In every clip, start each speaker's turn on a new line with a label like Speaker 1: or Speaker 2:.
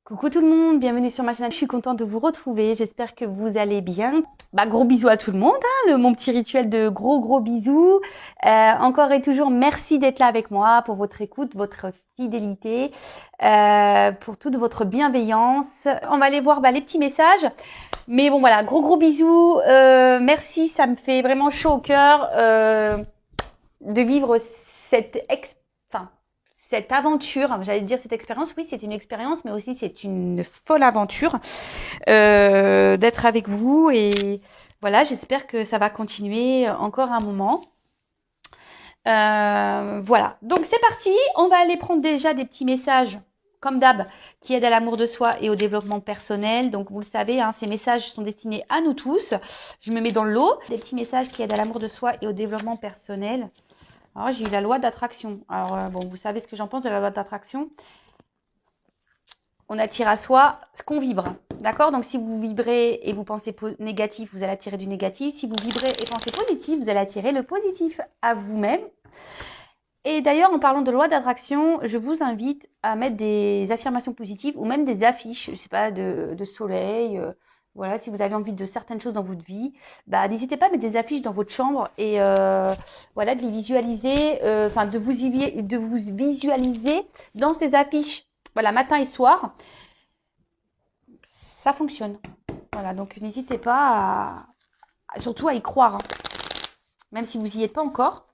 Speaker 1: Coucou tout le monde, bienvenue sur ma chaîne. Je suis contente de vous retrouver. J'espère que vous allez bien. Gros bisous à tout le monde. Mon petit rituel de gros bisous. Encore et toujours, merci d'être là avec moi pour votre écoute, votre fidélité, pour toute votre bienveillance. On va aller voir les petits messages. Mais bon voilà, gros bisous. Merci, ça me fait vraiment chaud au cœur de vivre cette aventure, j'allais dire cette expérience, oui c'est une expérience, mais aussi c'est une folle aventure d'être avec vous et voilà, j'espère que ça va continuer encore un moment. Voilà, donc c'est parti, on va aller prendre déjà des petits messages comme d'hab, qui aident à l'amour de soi et au développement personnel. Donc vous le savez, ces messages sont destinés à nous tous. Je me mets dans le lot, des petits messages qui aident à l'amour de soi et au développement personnel. Alors, j'ai eu la loi d'attraction. Alors, vous savez ce que j'en pense de la loi d'attraction. On attire à soi ce qu'on vibre. D'accord? Donc, si vous vibrez et vous pensez négatif, vous allez attirer du négatif. Si vous vibrez et pensez positif, vous allez attirer le positif à vous-même. Et d'ailleurs, en parlant de loi d'attraction, je vous invite à mettre des affirmations positives ou même des affiches, je sais pas, de soleil. Voilà, si vous avez envie de certaines choses dans votre vie, n'hésitez pas à mettre des affiches dans votre chambre et voilà, de les visualiser, de vous visualiser dans ces affiches. Voilà, matin et soir, ça fonctionne. Voilà, donc n'hésitez pas surtout à y croire, même si vous n'y êtes pas encore.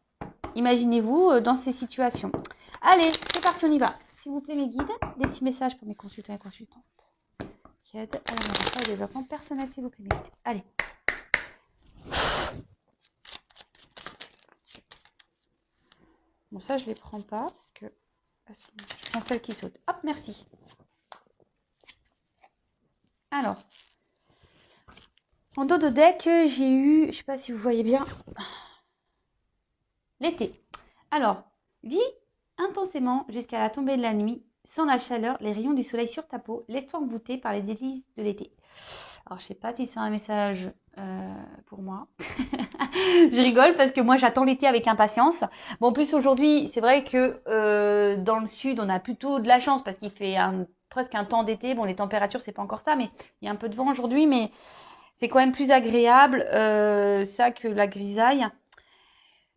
Speaker 1: Imaginez-vous dans ces situations. Allez, c'est parti, on y va. S'il vous plaît, mes guides, des petits messages pour mes consultants et consultantes qui aident à la au développement personnel, s'il vous plaît, mes guides. Allez. Bon, ça, je ne les prends pas parce que je prends celles qui sautent. Hop, merci. Alors, en dos de deck, j'ai eu, je ne sais pas si vous voyez bien, l'été. Alors, vis intensément jusqu'à la tombée de la nuit, sans la chaleur, les rayons du soleil sur ta peau, laisse-toi envoûter par les délices de l'été. Alors, je ne sais pas si c'est un message pour moi. Je rigole parce que moi, j'attends l'été avec impatience. Bon, en plus, aujourd'hui, c'est vrai que dans le sud, on a plutôt de la chance parce qu'il fait presque un temps d'été. Bon, les températures, c'est pas encore ça, mais il y a un peu de vent aujourd'hui, mais c'est quand même plus agréable ça que la grisaille.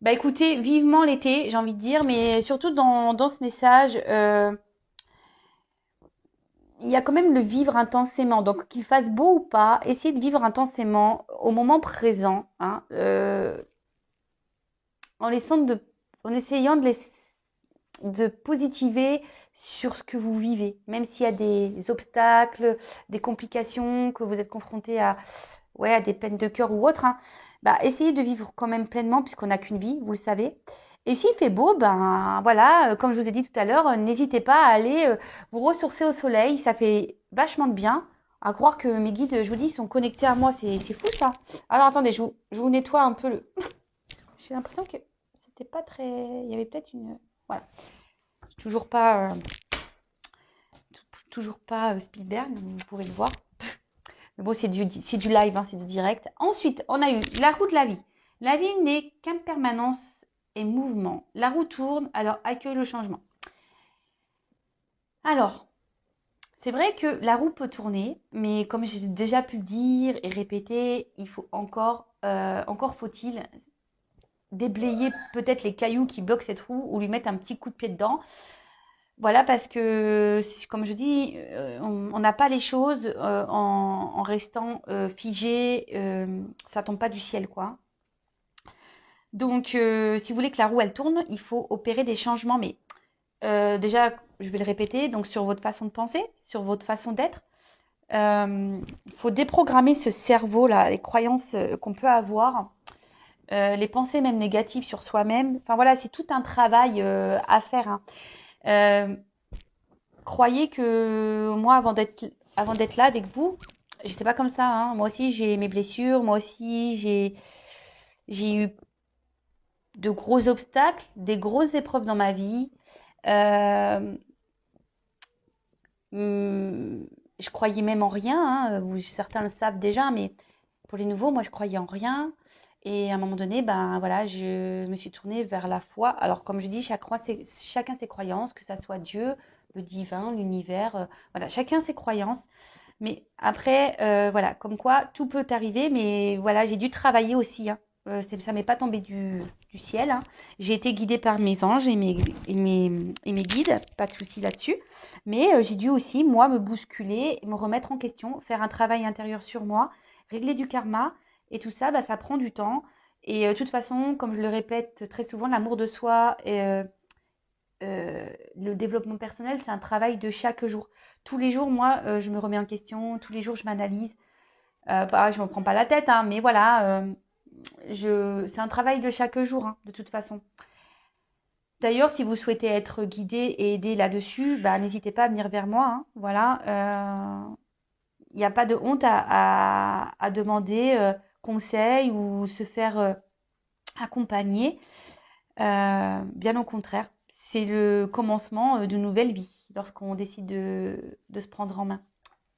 Speaker 1: Écoutez, vivement l'été, j'ai envie de dire, mais surtout dans ce message, il y a quand même le vivre intensément. Donc, qu'il fasse beau ou pas, essayez de vivre intensément au moment présent, en essayant de positiver sur ce que vous vivez, même s'il y a des obstacles, des complications, que vous êtes confronté à des peines de cœur ou autre. Essayez de vivre quand même pleinement, puisqu'on n'a qu'une vie, vous le savez. Et s'il fait beau, voilà, comme je vous ai dit tout à l'heure, n'hésitez pas à aller vous ressourcer au soleil. Ça fait vachement de bien. À croire que mes guides, je vous dis, sont connectés à moi. C'est fou ça. Alors attendez, je vous nettoie un peu le. J'ai l'impression que c'était pas très. Il y avait peut-être une. Voilà. Toujours pas. Toujours pas Spielberg, vous pourrez le voir. Mais bon, c'est du live, c'est du direct. Ensuite, on a eu la roue de la vie. La vie n'est qu'impermanence et mouvement. La roue tourne, alors accueille le changement. Alors, c'est vrai que la roue peut tourner, mais comme j'ai déjà pu le dire et répéter, il faut encore faut-il déblayer peut-être les cailloux qui bloquent cette roue ou lui mettre un petit coup de pied dedans. Voilà, parce que, comme je dis, on n'a pas les choses en restant figé, ça tombe pas du ciel, quoi. Donc, si vous voulez que la roue, elle tourne, il faut opérer des changements, mais déjà, je vais le répéter, donc sur votre façon de penser, sur votre façon d'être, il faut déprogrammer ce cerveau-là, les croyances qu'on peut avoir, les pensées même négatives sur soi-même. Enfin voilà, c'est tout un travail à faire. Croyez que moi, avant d'être là avec vous, j'étais pas comme ça. Moi aussi, j'ai mes blessures. Moi aussi, j'ai eu de gros obstacles, des grosses épreuves dans ma vie. Euh, je croyais même en rien. Certains le savent déjà, mais pour les nouveaux, moi, je croyais en rien. Et à un moment donné, voilà, je me suis tournée vers la foi. Alors, comme je dis, chacun ses croyances, que ça soit Dieu, le divin, l'univers. Voilà, chacun ses croyances. Mais après, voilà, comme quoi tout peut arriver. Mais voilà, j'ai dû travailler aussi, hein. Ça m'est pas tombé du ciel, hein. J'ai été guidée par mes anges et mes guides, pas de souci là-dessus. Mais j'ai dû aussi, moi, me bousculer, me remettre en question, faire un travail intérieur sur moi, régler du karma. Et tout ça, bah, ça prend du temps. Et de toute façon, comme je le répète très souvent, l'amour de soi et le développement personnel, c'est un travail de chaque jour. Tous les jours, moi, je me remets en question, tous les jours, je m'analyse. Je ne me prends pas la tête, hein, mais voilà, c'est un travail de chaque jour, hein, de toute façon. D'ailleurs, si vous souhaitez être guidé et aidé là-dessus, bah, n'hésitez pas à venir vers moi, hein, voilà. Il n'y a pas de honte à demander conseil ou se faire accompagner. Bien au contraire, c'est le commencement d'une nouvelle vie lorsqu'on décide de se prendre en main,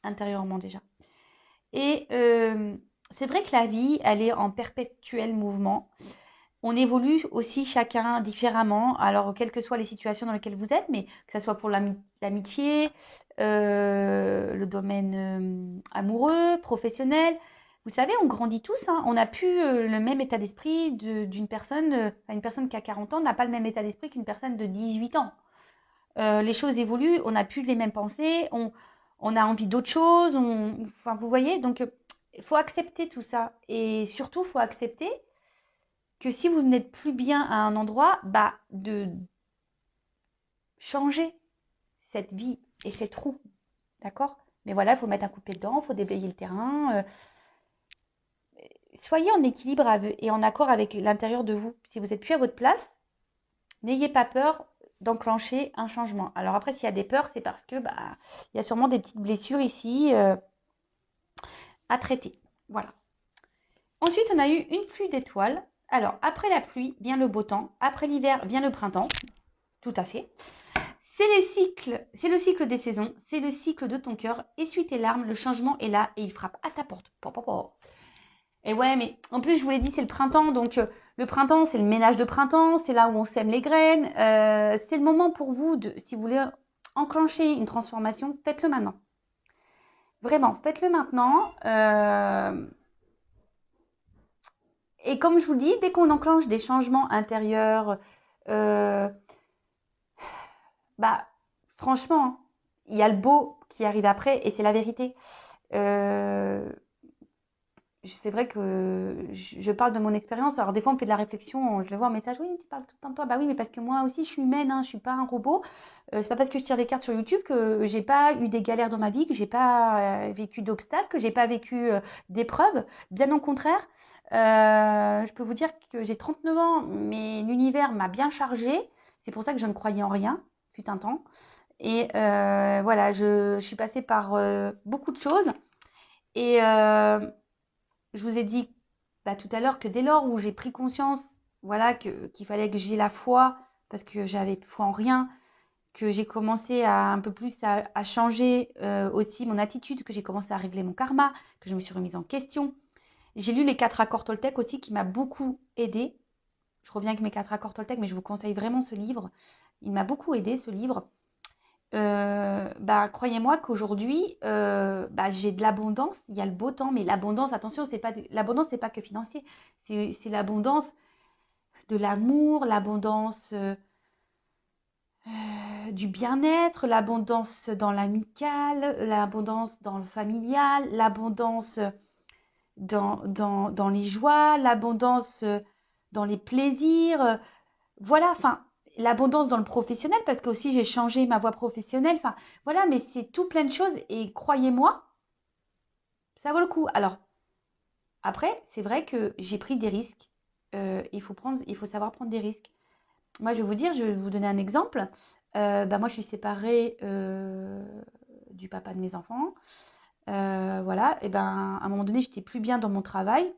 Speaker 1: intérieurement déjà. Et c'est vrai que la vie, elle est en perpétuel mouvement. On évolue aussi chacun différemment, alors quelles que soient les situations dans lesquelles vous êtes, mais que ce soit pour l'amitié, le domaine amoureux, professionnel. Vous savez, on grandit tous, hein. On n'a plus le même état d'esprit d'une personne, une personne qui a 40 ans n'a pas le même état d'esprit qu'une personne de 18 ans. Les choses évoluent, on n'a plus les mêmes pensées, on a envie d'autre chose, enfin, vous voyez, donc il faut accepter tout ça. Et surtout, il faut accepter que si vous n'êtes plus bien à un endroit, bah, de changer cette vie et cette roue, d'accord? Mais voilà, il faut mettre un coup de pied dedans, il faut déblayer le terrain. Soyez en équilibre et en accord avec l'intérieur de vous. Si vous n'êtes plus à votre place, n'ayez pas peur d'enclencher un changement. Alors après, s'il y a des peurs, c'est parce que bah, il y a sûrement des petites blessures ici à traiter. Voilà. Ensuite, on a eu une pluie d'étoiles. Alors, après la pluie vient le beau temps. Après l'hiver vient le printemps. Tout à fait. C'est le cycle des saisons. C'est le cycle de ton cœur. Essuie tes larmes. Le changement est là et il frappe à ta porte. Et ouais, mais en plus, je vous l'ai dit, c'est le printemps. Donc, le printemps, c'est le ménage de printemps. C'est là où on sème les graines. C'est le moment pour vous, si vous voulez enclencher une transformation, faites-le maintenant. Vraiment, faites-le maintenant. Et comme je vous le dis, dès qu'on enclenche des changements intérieurs, euh, bah, franchement, il y a le beau qui arrive après et c'est la vérité. Euh, c'est vrai que je parle de mon expérience. Alors, des fois, on me fait de la réflexion. Je le vois en message. Oui, tu parles tout le temps de toi. Bah oui, mais parce que moi aussi, je suis humaine. Hein, je suis pas un robot. C'est pas parce que je tire des cartes sur YouTube que j'ai pas eu des galères dans ma vie, que j'ai pas vécu d'obstacles, que j'ai pas vécu d'épreuves. Bien au contraire. Je peux vous dire que j'ai 39 ans, mais l'univers m'a bien chargée. C'est pour ça que je ne croyais en rien, fut un temps. Et voilà, je suis passée par beaucoup de choses. Et je vous ai dit bah, tout à l'heure que dès lors où j'ai pris conscience, voilà, qu'il fallait que j'ai la foi, parce que j'avais foi en rien, que j'ai commencé un peu plus à changer aussi mon attitude, que j'ai commencé à régler mon karma, que je me suis remise en question. J'ai lu les 4 accords Toltec aussi qui m'a beaucoup aidé. Je reviens avec mes 4 accords Toltec, mais je vous conseille vraiment ce livre. Il m'a beaucoup aidé ce livre. Bah, croyez-moi qu'aujourd'hui, bah, j'ai de l'abondance, il y a le beau temps, mais l'abondance, attention, l'abondance, c'est pas que financier, c'est l'abondance de l'amour, l'abondance du bien-être, l'abondance dans l'amical, l'abondance dans le familial, l'abondance dans les joies, l'abondance dans les plaisirs. Voilà, enfin, l'abondance dans le professionnel, parce que aussi j'ai changé ma voie professionnelle. Enfin, voilà, mais c'est tout plein de choses et croyez-moi, ça vaut le coup. Alors, après, c'est vrai que j'ai pris des risques. Il faut savoir prendre des risques. Moi, je vais vous dire, je vais vous donner un exemple. Bah, moi, je suis séparée du papa de mes enfants. Voilà, et ben, à un moment donné, j'étais plus bien dans mon travail.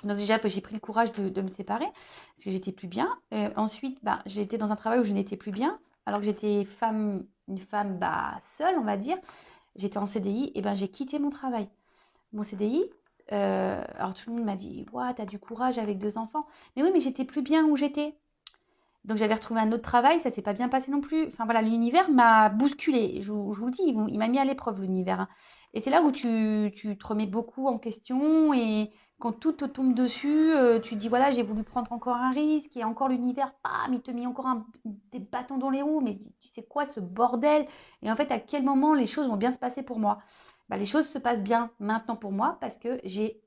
Speaker 1: Donc déjà, j'ai pris le courage de me séparer parce que j'étais plus bien. Ensuite, bah, j'étais dans un travail où je n'étais plus bien, alors que j'étais une femme bah, seule, on va dire. J'étais en CDI, et ben j'ai quitté mon travail. Mon CDI, alors tout le monde m'a dit, ouah, t'as du courage avec 2 enfants. Mais oui, mais j'étais plus bien où j'étais. Donc j'avais retrouvé un autre travail, ça s'est pas bien passé non plus. Enfin voilà, l'univers m'a bousculé. Je vous le dis, il m'a mis à l'épreuve l'univers, hein. Et c'est là où tu te remets beaucoup en question et quand tout te tombe dessus, tu te dis voilà, j'ai voulu prendre encore un risque et encore l'univers, bam, il te met encore des bâtons dans les roues. Mais tu sais quoi, ce bordel? Et en fait, à quel moment les choses vont bien se passer pour moi? Bah, les choses se passent bien maintenant pour moi parce que j'ai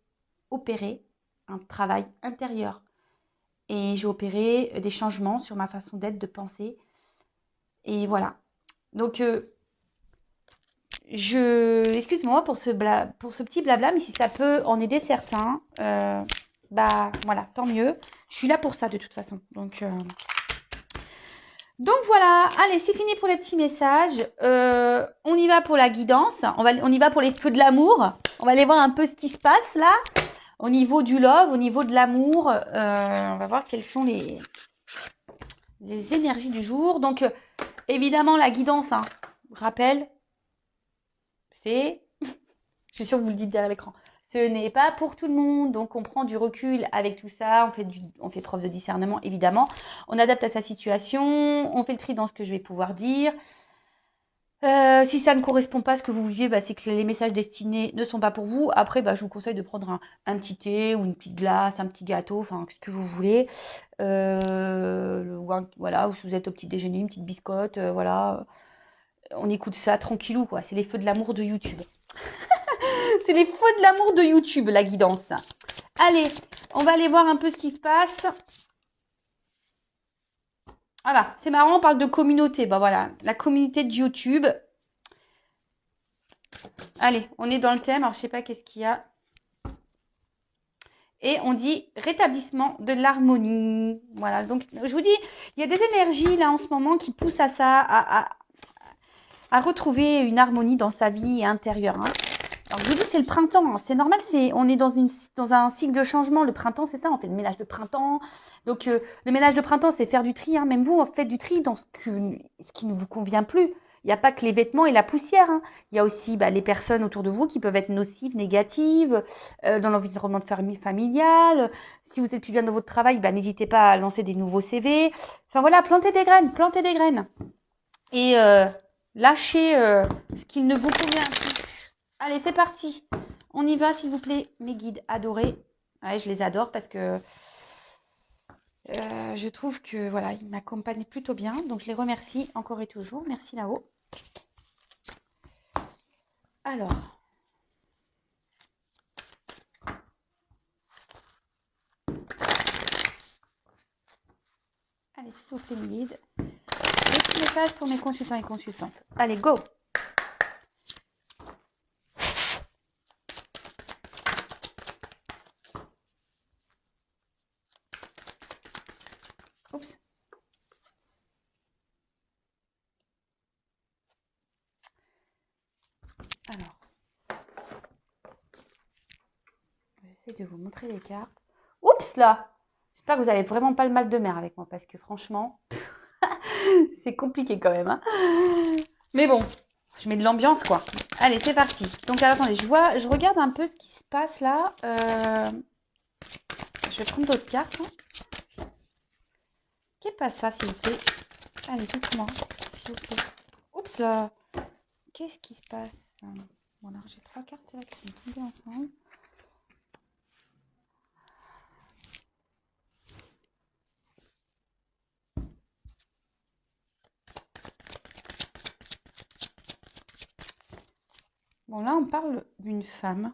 Speaker 1: opéré un travail intérieur et j'ai opéré des changements sur ma façon d'être, de penser. Et voilà. Donc, excuse-moi pour pour ce petit blabla, mais si ça peut en aider certains, bah voilà, tant mieux. Je suis là pour ça de toute façon. Donc voilà, allez, c'est fini pour les petits messages. On y va pour la guidance. On y va pour les feux de l'amour. On va aller voir un peu ce qui se passe là. Au niveau du love, au niveau de l'amour, on va voir quelles sont les énergies du jour. Donc, évidemment, la guidance, hein, rappel, c'est, je suis sûre que vous le dites derrière l'écran, ce n'est pas pour tout le monde. Donc, on prend du recul avec tout ça. On fait preuve de discernement, évidemment. On adapte à sa situation. On fait le tri dans ce que je vais pouvoir dire. Si ça ne correspond pas à ce que vous vivez, bah, c'est que les messages destinés ne sont pas pour vous. Après, bah, je vous conseille de prendre un petit thé ou une petite glace, un petit gâteau, enfin, ce que vous voulez. Voilà, ou si vous êtes au petit déjeuner, une petite biscotte, voilà. On écoute ça tranquillou, quoi. C'est les feux de l'amour de YouTube. C'est les feux de l'amour de YouTube, la guidance. Allez, on va aller voir un peu ce qui se passe. Voilà, c'est marrant, on parle de communauté. Bah voilà, la communauté de YouTube. Allez, on est dans le thème. Alors, je sais pas qu'est-ce qu'il y a. Et on dit rétablissement de l'harmonie. Voilà, donc je vous dis, il y a des énergies là en ce moment qui poussent à ça, à retrouver une harmonie dans sa vie intérieure, hein. Alors je vous dis, c'est le printemps, hein. C'est normal, on est dans un cycle de changement. Le printemps, c'est ça, on fait le ménage de printemps. Donc le ménage de printemps, c'est faire du tri, hein. Même vous, faites du tri dans ce qui ne vous convient plus. Il n'y a pas que les vêtements et la poussière, hein. Il y a aussi les personnes autour de vous qui peuvent être nocives, négatives, dans l'environnement familial. Si vous êtes plus bien dans votre travail, n'hésitez pas à lancer des nouveaux CV. Enfin voilà, plantez des graines, plantez des graines. Et lâchez ce qui ne vous convient plus. Allez, c'est parti. On y va, s'il vous plaît, mes guides adorés. Ouais, je les adore parce que je trouve que voilà, ils m'accompagnent plutôt bien. Donc, je les remercie encore et toujours. Merci là-haut. Alors. Allez, s'il vous plaît, mes guides. Des petits messages pour mes consultants et consultantes. Allez, go! Oups. Alors. J'essaie de vous montrer les cartes. Oups là! J'espère que vous n'avez vraiment pas le mal de mer avec moi parce que franchement, c'est compliqué quand même, hein. Mais bon, je mets de l'ambiance quoi. Allez, c'est parti. Donc alors, attendez, je regarde un peu ce qui se passe là. Je vais prendre d'autres cartes, hein. Qu'est-ce que passe ça, s'il vous plaît? Allez, dites-moi, s'il vous plaît. Oups là! Qu'est-ce qui se passe? Bon, alors j'ai 3 cartes là qui sont tombées ensemble. Bon, là, on parle d'une femme.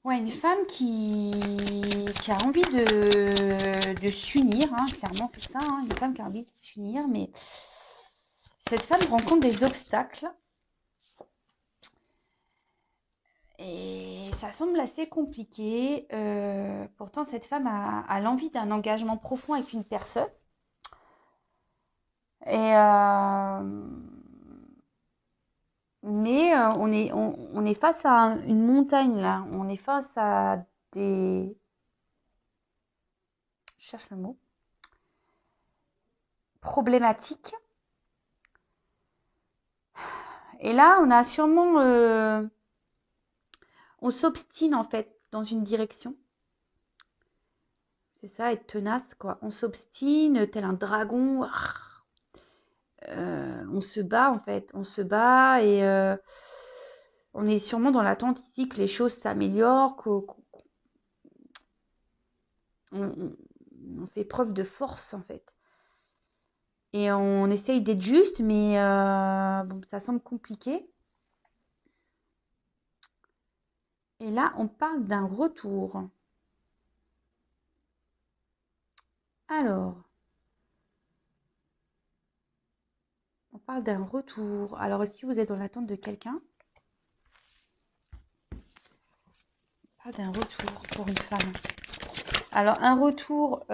Speaker 1: Ouais, une femme qui a envie de s'unir, hein, clairement, c'est ça, hein, une femme qui a envie de s'unir, mais cette femme rencontre des obstacles et ça semble assez compliqué. Pourtant, cette femme a l'envie d'un engagement profond avec une personne. Et mais on est face à une montagne là. On est face à des... Je cherche le mot. Problématiques. Et là, on a sûrement... on s'obstine en fait dans une direction. C'est ça, être tenace, quoi. On s'obstine, tel un dragon. On se bat, en fait. On se bat et on est sûrement dans l'attente ici que les choses s'améliorent, on fait preuve de force, en fait. Et on essaye d'être juste, mais bon, ça semble compliqué. Et là, on parle d'un retour. Alors, on parle d'un retour. Alors, est-ce que vous êtes dans l'attente de quelqu'un? On parle d'un retour pour une femme. Alors, un retour,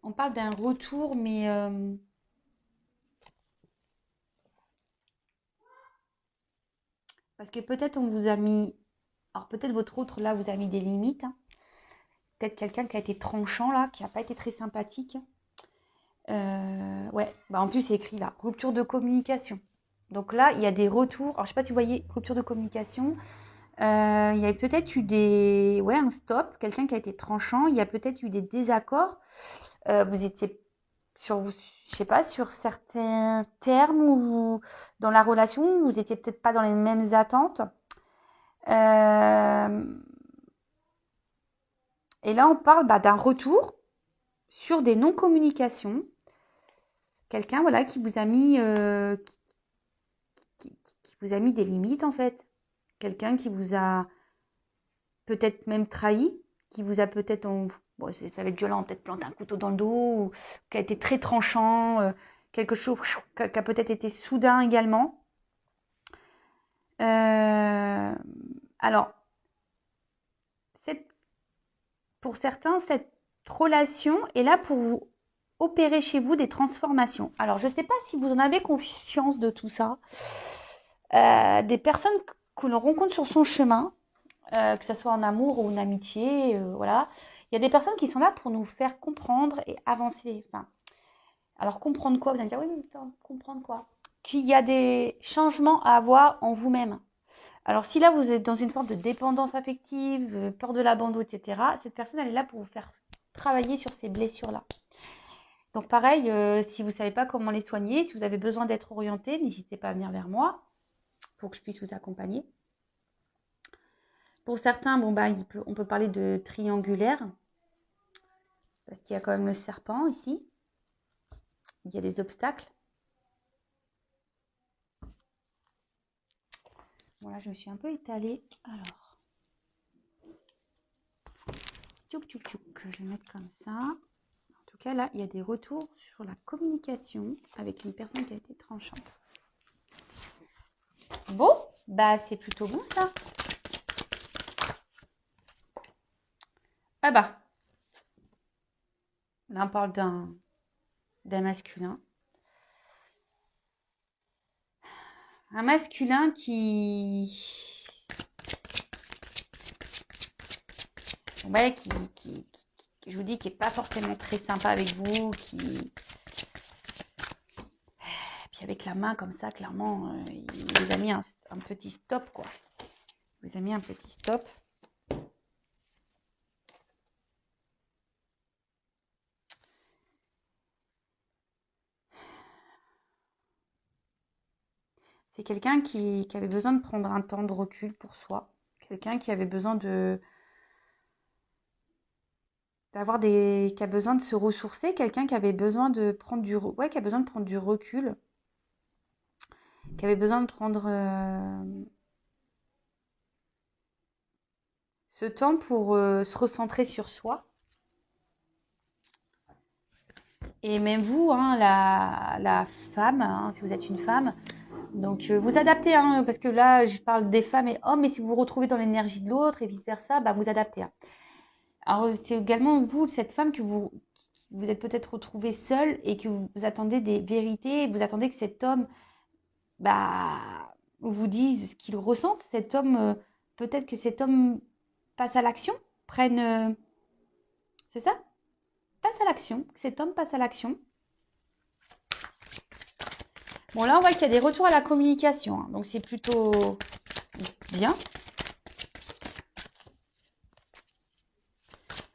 Speaker 1: on parle d'un retour, mais parce que peut-être on vous a mis, alors peut-être votre autre là vous a mis des limites, hein. Peut-être quelqu'un qui a été tranchant là, qui n'a pas été très sympathique. Ouais, bah en plus c'est écrit là, rupture de communication. Donc là, il y a des retours. Alors je sais pas si vous voyez, rupture de communication. Il y a peut-être eu ouais, un stop, quelqu'un qui a été tranchant. Il y a peut-être eu des désaccords. Vous étiez je sais pas, sur certains termes ou dans la relation, vous étiez peut-être pas dans les mêmes attentes. Et là, on parle d'un retour sur des non-communications. Quelqu'un, voilà, qui vous a mis, qui vous a mis des limites en fait. Quelqu'un qui vous a peut-être même trahi, qui vous a peut-être, bon, ça va être violent, peut-être planté un couteau dans le dos, ou qui a été très tranchant, quelque chose qui a peut-être été soudain également. Alors, pour certains, cette relation est là pour vous opérer chez vous des transformations. Alors, je ne sais pas si vous en avez conscience de tout ça. Des personnes que l'on rencontre sur son chemin, que ce soit en amour ou en amitié, voilà. Il y a des personnes qui sont là pour nous faire comprendre et avancer. Enfin, alors, comprendre quoi? Vous allez me dire, oui, mais comprendre quoi? Qu'il y a des changements à avoir en vous-même. Alors, si là, vous êtes dans une forme de dépendance affective, peur de l'abandon, etc., cette personne, elle est là pour vous faire travailler sur ces blessures-là. Donc, pareil, si vous ne savez pas comment les soigner, si vous avez besoin d'être orienté, n'hésitez pas à venir vers moi pour que je puisse vous accompagner. Pour certains, bon, on peut parler de triangulaire, parce qu'il y a quand même le serpent ici. Il y a des obstacles. Voilà, je me suis un peu étalée. Alors, tchouk, tchouk, tchouk. Je vais mettre comme ça. En tout cas, là, il y a des retours sur la communication avec une personne qui a été tranchante. Bon, bah c'est plutôt bon ça. Ah bah, là on parle d'un masculin. Un masculin ouais, je vous dis, qui n'est pas forcément très sympa avec vous, puis avec la main comme ça, clairement, il vous a mis un petit stop, quoi. Il vous a mis un petit stop. C'est quelqu'un qui avait besoin de prendre un temps de recul pour soi. Quelqu'un qui avait besoin qui a besoin de se ressourcer. Quelqu'un qui avait besoin de prendre qui a besoin de prendre du recul. Qui avait besoin de prendre ce temps pour se recentrer sur soi. Et même vous, hein, la femme, hein, si vous êtes une femme, donc vous adaptez, hein, parce que là je parle des femmes et hommes, mais si vous vous retrouvez dans l'énergie de l'autre et vice versa, bah, vous adaptez, hein. Alors c'est également vous, cette femme, que vous êtes peut-être retrouvée seule et que vous attendez des vérités, vous attendez que cet homme vous dise ce qu'il ressent. Cet homme, peut-être que cet homme passe à l'action, prenne... c'est ça? Passe à l'action, cet homme passe à l'action. Bon, là, on voit qu'il y a des retours à la communication, hein, donc c'est plutôt bien.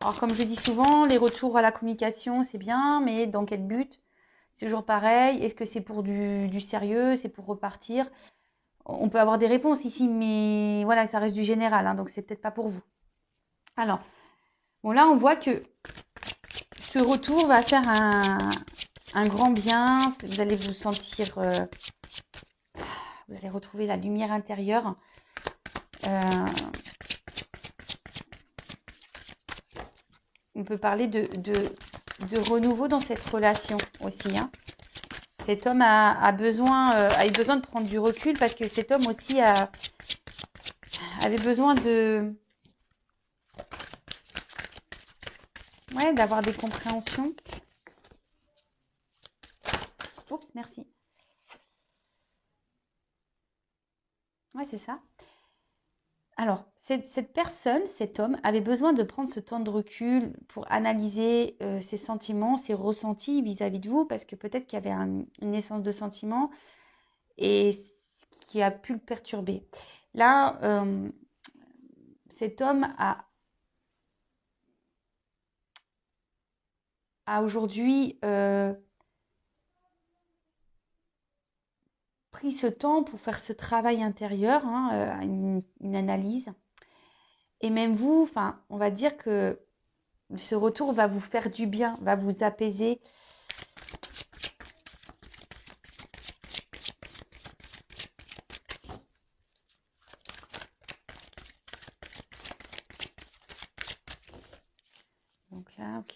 Speaker 1: Alors, comme je dis souvent, les retours à la communication, c'est bien, mais dans quel but? C'est toujours pareil. Est-ce que c'est pour du sérieux? C'est pour repartir? On peut avoir des réponses ici, mais voilà, ça reste du général, hein, donc c'est peut-être pas pour vous. Alors, bon, là, on voit que ce retour va faire un grand bien. Vous allez vous sentir, vous allez retrouver la lumière intérieure. On peut parler de renouveau dans cette relation aussi, hein. Cet homme a eu besoin de prendre du recul parce que cet homme aussi avait besoin d'avoir des compréhensions. Oups, merci. Ouais, c'est ça. Alors, cette personne, cet homme, avait besoin de prendre ce temps de recul pour analyser ses sentiments, ses ressentis vis-à-vis de vous, parce que peut-être qu'il y avait une naissance de sentiments et qui a pu le perturber. Là, cet homme a aujourd'hui pris ce temps pour faire ce travail intérieur, hein, une analyse. Et même vous, enfin, on va dire que ce retour va vous faire du bien, va vous apaiser. Donc là, ok.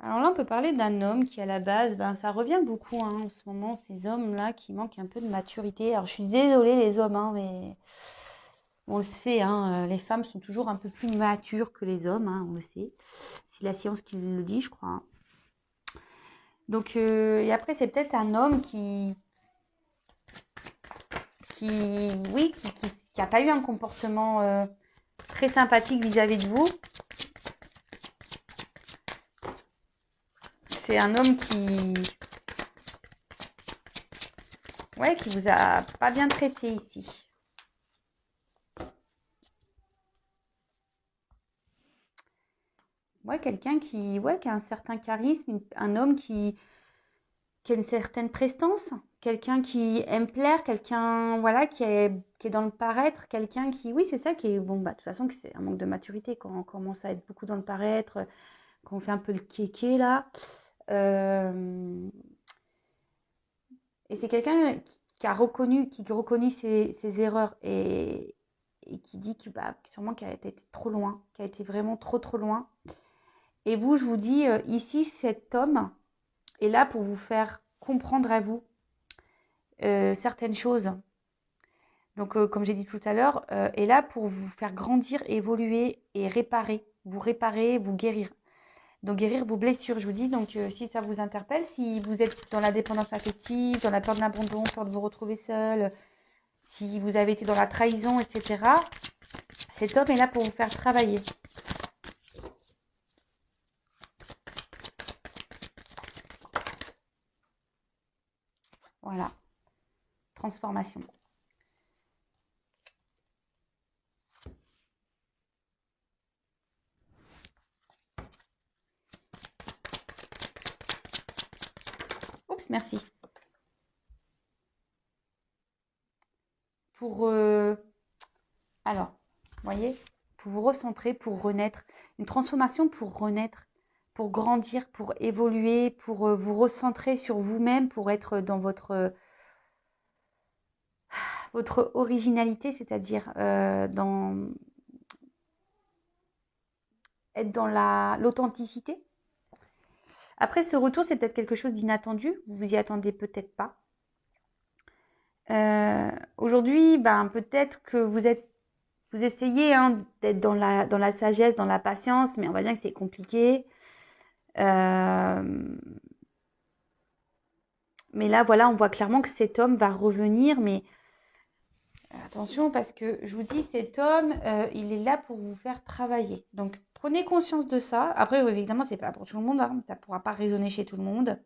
Speaker 1: Alors là, on peut parler d'un homme qui, à la base, ça revient beaucoup, hein, en ce moment, ces hommes-là qui manquent un peu de maturité. Alors, je suis désolée, les hommes, hein, mais on le sait, hein, les femmes sont toujours un peu plus matures que les hommes, hein, on le sait. C'est la science qui le dit, je crois, hein. Donc, et après, c'est peut-être un homme qui a pas eu un comportement très sympathique vis-à-vis de vous. C'est un homme qui vous a pas bien traité ici. Ouais, quelqu'un qui a un certain charisme, un homme qui a une certaine prestance, quelqu'un qui aime plaire, quelqu'un voilà qui est dans le paraître, quelqu'un qui oui c'est ça qui est bon de toute façon que c'est un manque de maturité quand on commence à être beaucoup dans le paraître, quand on fait un peu le kéké là. Et c'est quelqu'un qui a reconnu ses erreurs et qui dit que sûrement qu'elle a été trop loin, qu'elle a été vraiment trop loin. Et vous, je vous dis, ici, cet homme est là pour vous faire comprendre à vous certaines choses. Donc, comme j'ai dit tout à l'heure, est là pour vous faire grandir, évoluer et réparer, vous guérir. Donc, guérir vos blessures, je vous dis. Donc, si ça vous interpelle, si vous êtes dans la dépendance affective, dans la peur de l'abandon, peur de vous retrouver seul, si vous avez été dans la trahison, etc., cet homme est là pour vous faire travailler. Voilà. Transformation. Oups, merci. Alors, vous voyez, pour vous recentrer, pour renaître, une transformation pour renaître, pour grandir, pour évoluer, pour vous recentrer sur vous-même, pour être dans votre originalité, c'est-à-dire être dans l'authenticité. Après, ce retour, c'est peut-être quelque chose d'inattendu, vous vous y attendez peut-être pas. Aujourd'hui, peut-être que vous essayez d'être dans la sagesse, dans la patience, mais on va dire que c'est compliqué. Mais là, voilà, on voit clairement que cet homme va revenir, mais attention parce que je vous dis, cet homme, il est là pour vous faire travailler. Donc, prenez conscience de ça. Après, évidemment, c'est pas pour tout le monde, hein, ça ne pourra pas résonner chez tout le monde.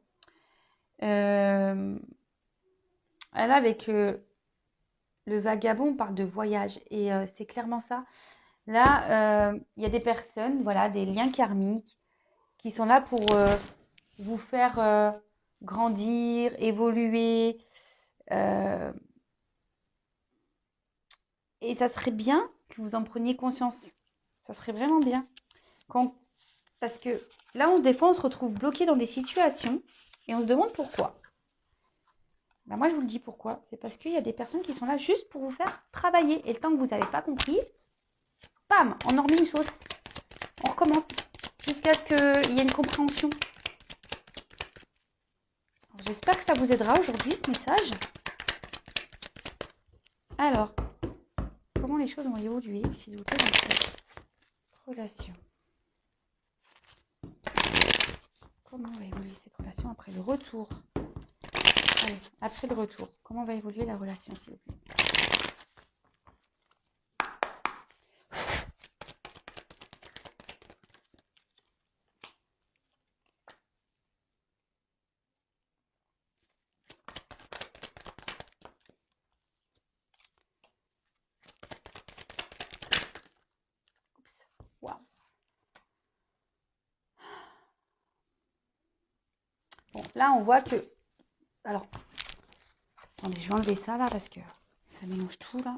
Speaker 1: Là, avec le vagabond parle de voyage et c'est clairement ça. Là, il y a des personnes, voilà, des liens karmiques qui sont là pour vous faire grandir, évoluer. euh, et ça serait bien que vous en preniez conscience. Ça serait vraiment bien. Quand... Parce que là, des fois, on se retrouve bloqué dans des situations et on se demande pourquoi. Ben moi, je vous le dis pourquoi. C'est parce qu'il y a des personnes qui sont là juste pour vous faire travailler. Et le temps que vous n'avez pas compris, bam, on en remet une sauce. On recommence jusqu'à ce qu'il y ait une compréhension. J'espère que ça vous aidera aujourd'hui, ce message. Alors, comment les choses vont évoluer, s'il vous plaît, dans cette relation? Comment va évoluer cette relation après le retour? Allez, après le retour, comment va évoluer la relation, s'il vous plaît? Oups, waouh. Bon, là, on voit que... Alors, attendez, je vais enlever ça, là, parce que ça mélange tout, là.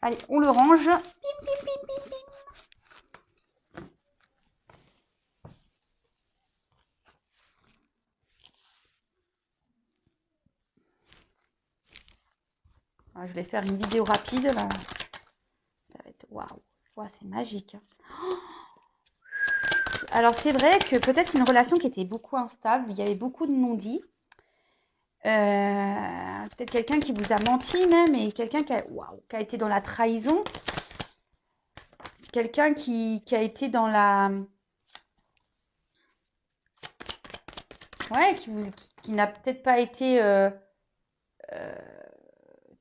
Speaker 1: Allez, on le range. Bim, bim, bim, bim, bim. Alors, je vais faire une vidéo rapide, là. Ça va être... Waouh, wow, c'est magique. Alors, c'est vrai que peut-être une relation qui était beaucoup instable, il y avait beaucoup de non-dits. Peut-être quelqu'un qui vous a menti même, et quelqu'un qui a été dans la trahison. Quelqu'un qui a été dans la... Ouais, qui n'a peut-être pas été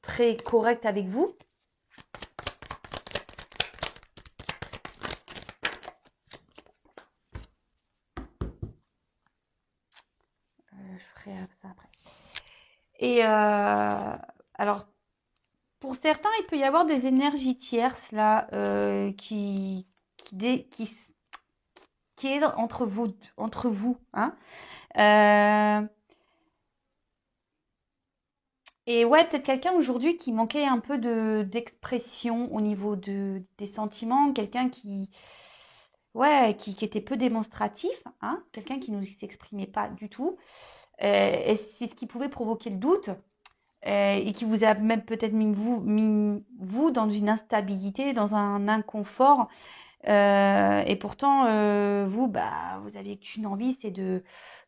Speaker 1: très correct avec vous. Je ferai ça après. Et alors, pour certains, il peut y avoir des énergies tierces là qui est entre vous, hein. Et ouais, peut-être quelqu'un aujourd'hui qui manquait un peu d'expression au niveau des sentiments, quelqu'un ouais, qui était peu démonstratif, hein, quelqu'un qui ne s'exprimait pas du tout. Et c'est ce qui pouvait provoquer le doute et qui vous a même peut-être mis vous dans une instabilité, dans un inconfort. Et pourtant, vous, bah, vous avez qu'une envie, c'est de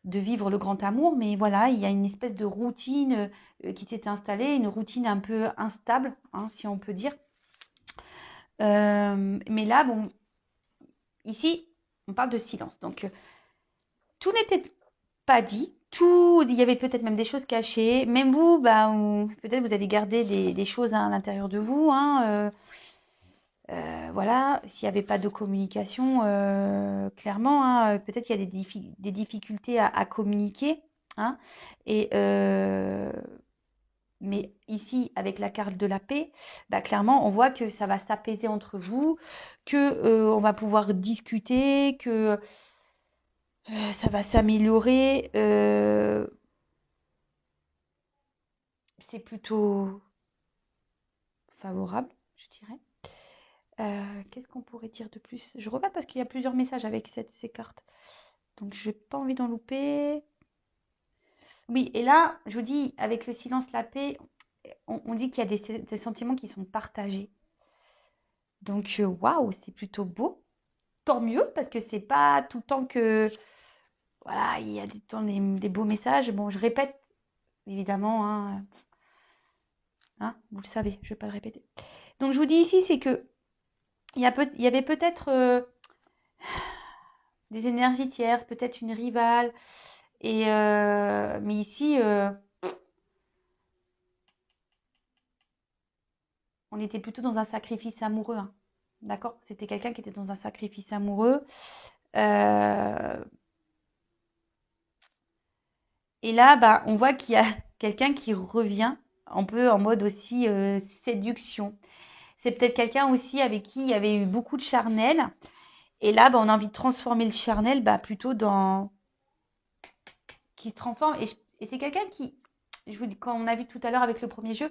Speaker 1: vivre le grand amour. Mais voilà, il y a une espèce de routine qui s'est installée, une routine un peu instable, hein, si on peut dire. Mais là, bon, ici, on parle de silence. Donc, tout n'était pas dit. Tout, il y avait peut-être même des choses cachées. Même vous, bah, peut-être vous avez gardé des choses à l'intérieur de vous, hein, voilà, s'il n'y avait pas de communication, clairement, hein, peut-être qu'il y a des difficultés à communiquer, hein, et, mais ici, avec la carte de la paix, bah, clairement, on voit que ça va s'apaiser entre vous, que on va pouvoir discuter, que ça va s'améliorer. C'est plutôt favorable, je dirais. Qu'est-ce qu'on pourrait dire de plus? Je regarde parce qu'il y a plusieurs messages avec ces cartes. Donc, je n'ai pas envie d'en louper. Oui, et là, je vous dis, avec le silence, la paix, on dit qu'il y a des sentiments qui sont partagés. Donc, waouh, c'est plutôt beau. Tant mieux, parce que c'est pas tout le temps que... Voilà, il y a des beaux messages. Bon, je répète, évidemment, hein, vous le savez, je ne vais pas le répéter. Donc, je vous dis ici, c'est que il y avait peut-être des énergies tierces, peut-être une rivale. Et, mais ici, on était plutôt dans un sacrifice amoureux, hein. D'accord? C'était quelqu'un qui était dans un sacrifice amoureux. Euh, et là, bah, on voit qu'il y a quelqu'un qui revient un peu en mode aussi séduction. C'est peut-être quelqu'un aussi avec qui il y avait eu beaucoup de charnel. Et là, bah, on a envie de transformer le charnel bah, plutôt dans... qui se transforme. Et c'est quelqu'un qui, je vous dis, quand on a vu tout à l'heure avec le premier jeu,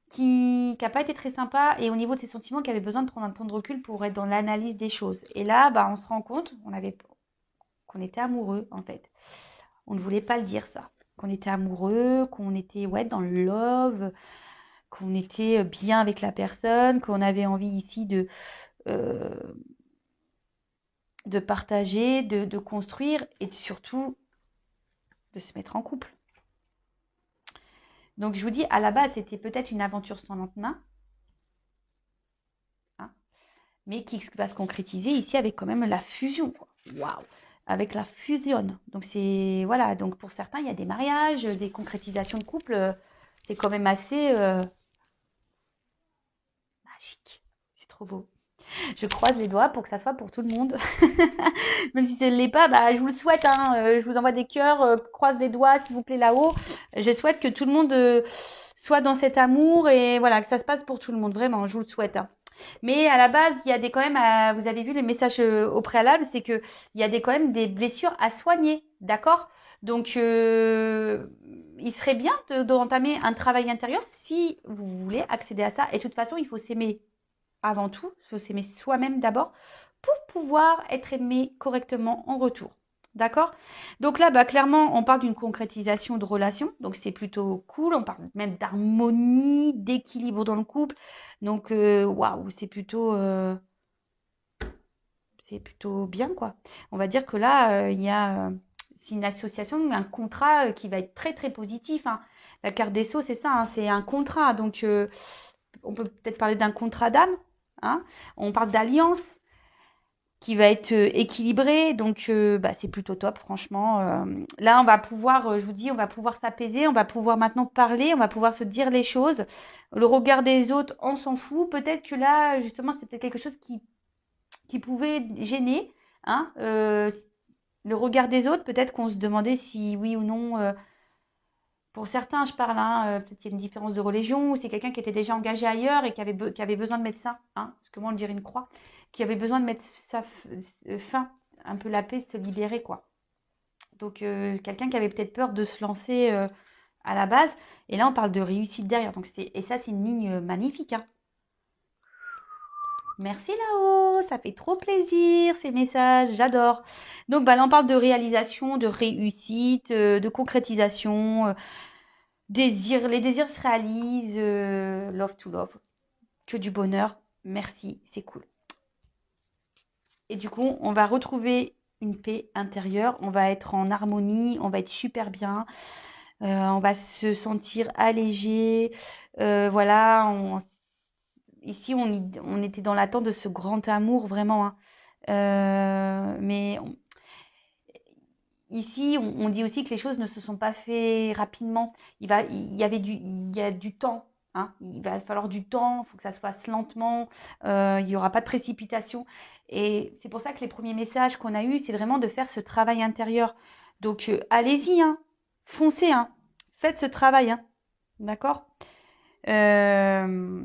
Speaker 1: qui n'a pas été très sympa et au niveau de ses sentiments, qui avait besoin de prendre un temps de recul pour être dans l'analyse des choses. Et là, bah, on se rend compte qu'on était amoureux, en fait. On ne voulait pas le dire, ça. Qu'on était amoureux, qu'on était ouais, dans le love, qu'on était bien avec la personne, qu'on avait envie ici euh, de partager, de construire et surtout de se mettre en couple. Donc je vous dis, à la base, c'était peut-être une aventure sans lendemain, hein, mais qui va se concrétiser ici avec quand même la fusion. Waouh! Avec la fusion. Donc c'est voilà. Donc pour certains, il y a des mariages, des concrétisations de couple. C'est quand même assez magique. C'est trop beau. Je croise les doigts pour que ça soit pour tout le monde. Même si ça ne l'est pas, bah, je vous le souhaite. Hein. Je vous envoie des cœurs. Croise les doigts, s'il vous plaît, là-haut. Je souhaite que tout le monde soit dans cet amour et voilà, que ça se passe pour tout le monde. Vraiment, je vous le souhaite. Hein. Mais à la base, il y a des quand même, vous avez vu les messages au préalable, c'est que il y a des quand même des blessures à soigner, d'accord? Donc, il serait bien d'entamer un travail intérieur si vous voulez accéder à ça. Et de toute façon, il faut s'aimer avant tout, il faut s'aimer soi-même d'abord pour pouvoir être aimé correctement en retour. D'accord? Donc là, bah, clairement, on parle d'une concrétisation de relation. Donc c'est plutôt cool. On parle même d'harmonie, d'équilibre dans le couple. Donc, waouh, c'est plutôt bien, quoi. On va dire que là, il y a c'est une association, un contrat qui va être très, très positif. Hein. La carte des sceaux, c'est ça, hein, c'est un contrat. Donc, on peut peut-être parler d'un contrat d'âme. Hein. On parle d'alliance qui va être équilibré. Donc, bah, c'est plutôt top, franchement. Là, on va pouvoir, je vous dis, on va pouvoir s'apaiser, on va pouvoir maintenant parler, on va pouvoir se dire les choses. Le regard des autres, on s'en fout. Peut-être que là, justement, c'est peut-être quelque chose qui pouvait gêner. Hein, le regard des autres, peut-être qu'on se demandait si oui ou non. Pour certains, je parle, hein, peut-être qu'il y a une différence de religion, ou c'est quelqu'un qui était déjà engagé ailleurs et qui avait besoin de mettre ça, hein, parce que moi on dirait une croix, qui avait besoin de mettre sa fin, un peu la paix, se libérer, quoi. Donc quelqu'un qui avait peut-être peur de se lancer à la base, et là on parle de réussite derrière, donc et ça c'est une ligne magnifique, hein. Merci là-haut, ça fait trop plaisir ces messages, j'adore. Donc bah, là on parle de réalisation, de réussite, de concrétisation. Les désirs se réalisent, love to love, que du bonheur, merci, c'est cool. Et du coup, on va retrouver une paix intérieure, on va être en harmonie, on va être super bien, on va se sentir allégé, voilà, ici on était dans l'attente de ce grand amour vraiment, hein. Mais ici, on dit aussi que les choses ne se sont pas faites rapidement. Il y a du temps. Hein. Il va falloir du temps, il faut que ça se fasse lentement, il n'y aura pas de précipitation. Et c'est pour ça que les premiers messages qu'on a eus, c'est vraiment de faire ce travail intérieur. Donc, allez-y, hein, foncez, hein, faites ce travail, hein, d'accord. Euh,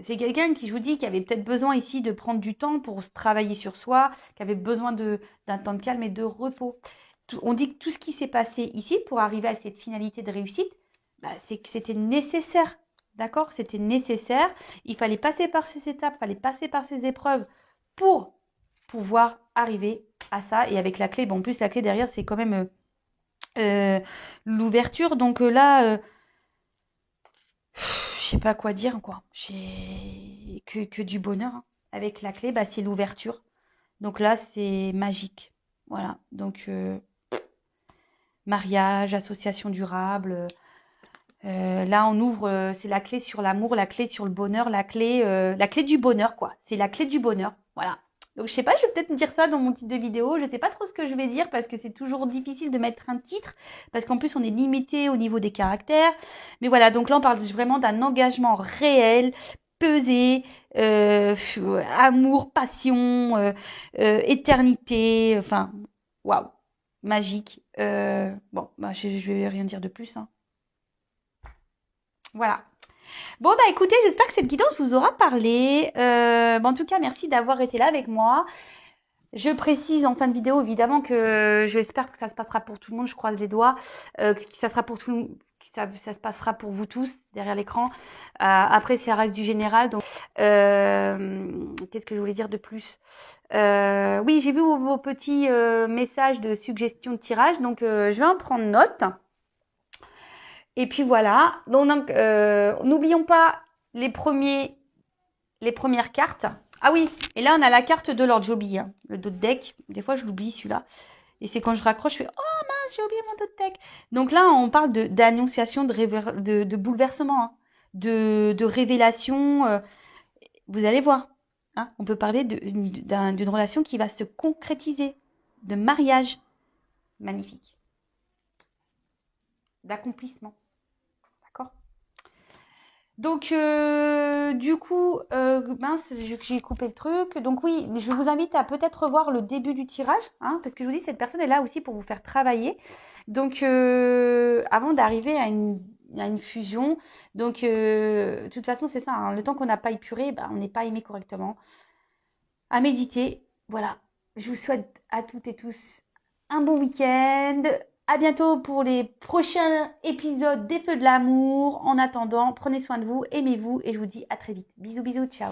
Speaker 1: c'est quelqu'un qui, je vous dis, qui avait peut-être besoin ici de prendre du temps pour se travailler sur soi, qui avait besoin d'un temps de calme et de repos. On dit que tout ce qui s'est passé ici pour arriver à cette finalité de réussite, bah, c'est que c'était nécessaire. D'accord? C'était nécessaire. Il fallait passer par ces étapes, il fallait passer par ces épreuves pour pouvoir arriver à ça. Et avec la clé, bon, en plus, la clé derrière, c'est quand même l'ouverture. Donc là, je sais pas quoi dire, quoi. J'ai que du bonheur. Hein. Avec la clé, bah, c'est l'ouverture. Donc là, c'est magique. Voilà. Donc, mariage, association durable. Là, on ouvre, c'est la clé sur l'amour, la clé sur le bonheur, la clé du bonheur, quoi. C'est la clé du bonheur. Voilà. Donc, je sais pas, je vais peut-être me dire ça dans mon titre de vidéo. Je sais pas trop ce que je vais dire parce que c'est toujours difficile de mettre un titre parce qu'en plus, on est limité au niveau des caractères. Mais voilà, donc là, on parle vraiment d'un engagement réel, pesé, amour, passion, éternité. Enfin, waouh, magique. Bon, bah, je vais rien dire de plus, hein. Voilà. Bon, bah écoutez, j'espère que cette guidance vous aura parlé. En tout cas, merci d'avoir été là avec moi. Je précise en fin de vidéo, évidemment, que j'espère que ça se passera pour tout le monde. Je croise les doigts. Que ça sera pour tout le monde. Ça se passera pour vous tous derrière l'écran. Après, ça reste du général. Donc, qu'est-ce que je voulais dire de plus? Oui, j'ai vu vos petits messages de suggestions de tirage. Donc, je vais en prendre note. Et puis voilà. Donc, n'oublions pas les premières cartes. Ah oui, et là on a la carte de l'ordre, j'oublie, hein, le dos de deck. Des fois je l'oublie celui-là. Et c'est quand je raccroche, je fais oh mince, j'ai oublié mon dos de deck. Donc là on parle d'annonciation, de bouleversement, hein, de révélation. Vous allez voir, hein, on peut parler d'une relation qui va se concrétiser, de mariage magnifique, d'accomplissement. D'accord? Donc, du coup, mince, j'ai coupé le truc. Donc oui, je vous invite à peut-être revoir le début du tirage, hein, parce que je vous dis, cette personne est là aussi pour vous faire travailler. Donc, avant d'arriver à une fusion. Donc, de toute façon, c'est ça, hein, le temps qu'on n'a pas épuré, on n'est pas aimé correctement. À méditer, voilà. Je vous souhaite à toutes et tous un bon week-end. À bientôt pour les prochains épisodes des Feux de l'amour. En attendant, prenez soin de vous, aimez-vous et je vous dis à très vite. Bisous, bisous, ciao.